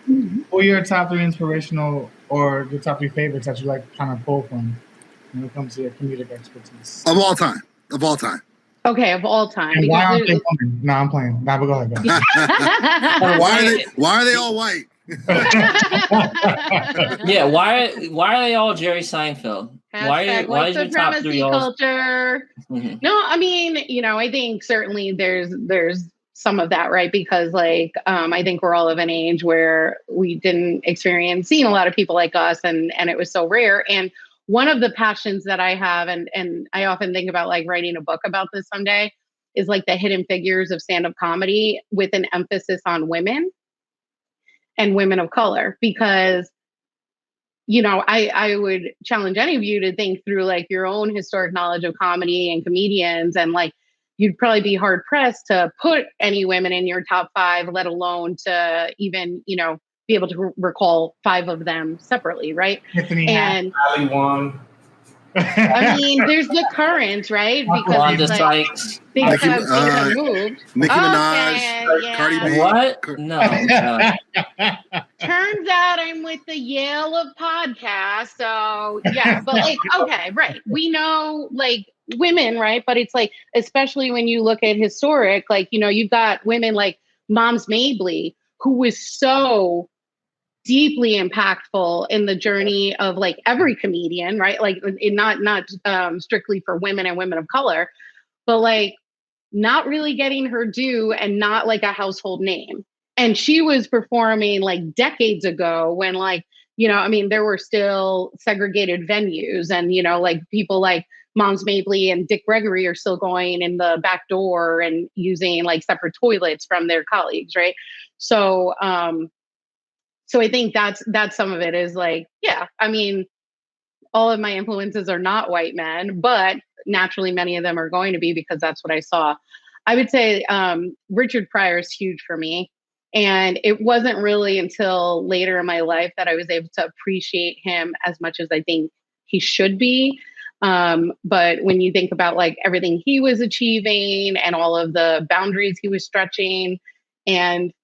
Who are your top 3 inspirational or your top 3 favorites that you like kind of pull from when it comes to your comedic expertise? Of all time. Okay, of all time. And why aren't they women? No, I'm playing. Nah, but go ahead. Why are they all white? Yeah, why are they all Jerry Seinfeld? Why is your top 3 culture? Mm-hmm. No, I mean, I think certainly there's some of that, right? Because I think we're all of an age where we didn't experience seeing a lot of people like us, and it was so rare. And one of the passions that I have, and I often think about writing a book about this someday, is the hidden figures of stand-up comedy with an emphasis on women and women of color, because I would challenge any of you to think through your own historic knowledge of comedy and comedians, and you'd probably be hard pressed to put any women in your top 5, let alone to even, be able to recall 5 of them separately. Right. Tiffany and Ali Wong. I mean, there's the current, right? Because things have moved. Nicki Minaj, yeah. Cardi B. What? No. Turns out I'm with the Yale of podcasts. So yeah, but okay, right. We know women, right? But it's especially when you look at historic, you've got women like Moms Mabley, who was so deeply impactful in the journey of every comedian, right? Not strictly for women and women of color, but not really getting her due, and not a household name. And she was performing decades ago when there were still segregated venues, and people like Moms Mabley and Dick Gregory are still going in the back door and using separate toilets from their colleagues, right? So so I think that's some of it is all of my influences are not white men, but naturally many of them are going to be, because that's what I saw. I would say Richard Pryor is huge for me. And it wasn't really until later in my life that I was able to appreciate him as much as I think he should be. But when you think about everything he was achieving and all of the boundaries he was stretching, and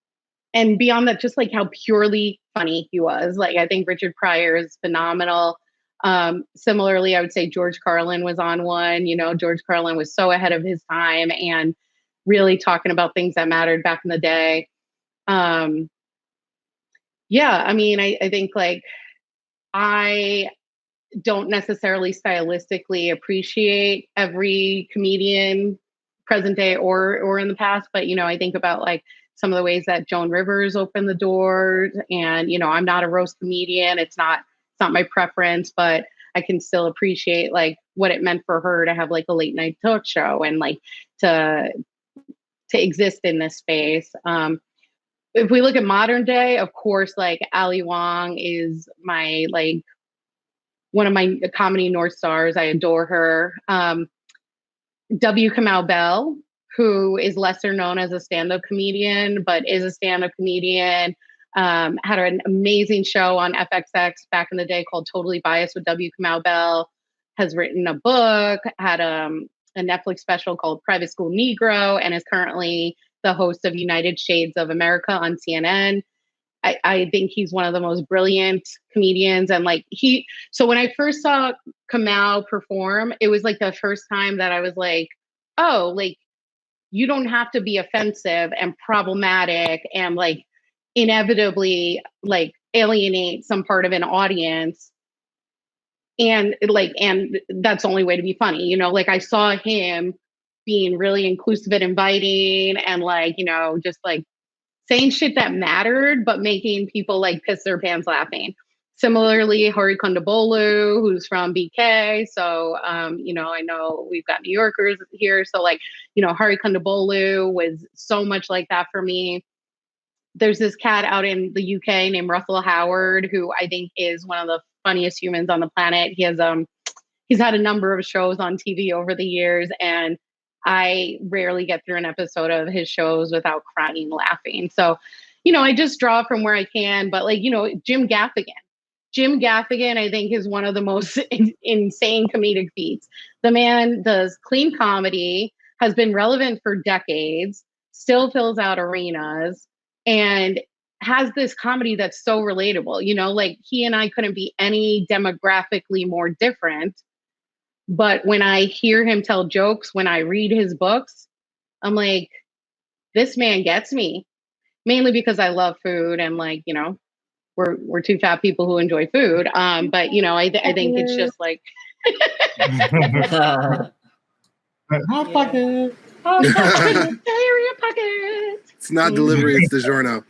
beyond that, just how purely funny he was. I think Richard Pryor is phenomenal. Similarly, I would say George Carlin was on one. George Carlin was so ahead of his time and really talking about things that mattered back in the day. Yeah, I mean, I think I don't necessarily stylistically appreciate every comedian present day or in the past, but I think about some of the ways that Joan Rivers opened the doors, and I'm not a roast comedian. It's not my preference, but I can still appreciate what it meant for her to have a late night talk show and to exist in this space. If we look at modern day, of course, Ali Wong is my one of my comedy North Stars. I adore her. W. Kamau Bell, who is lesser known as a stand-up comedian, but is a stand-up comedian. Had an amazing show on FXX back in the day called Totally Biased with W. Kamau Bell. Has written a book, had a Netflix special called Private School Negro, and is currently the host of United Shades of America on CNN. I think he's one of the most brilliant comedians. And so when I first saw Kamau perform, it was the first time that I was oh, you don't have to be offensive and problematic and inevitably alienate some part of an audience. And that's the only way to be funny. I saw him being really inclusive and inviting and just saying shit that mattered, but making people piss their pants laughing. Similarly, Hari Kondabolu, who's from BK. So, I know we've got New Yorkers here. So Hari Kondabolu was so much like that for me. There's this cat out in the UK named Russell Howard, who I think is one of the funniest humans on the planet. He has, he's had a number of shows on TV over the years, and I rarely get through an episode of his shows without crying, laughing. So, I just draw from where I can, but Jim Gaffigan, I think, is one of the most insane comedic feats. The man does clean comedy, has been relevant for decades, still fills out arenas, and has this comedy that's so relatable. You know, like he and I couldn't be any demographically more different. But when I hear him tell jokes, when I read his books, I'm like, this man gets me. Mainly because I love food and like, you know, we're two fat people who enjoy food. But you know, I think it's just like Hot pocket. carry your pocket. It's not delivery, it's DiGiorno.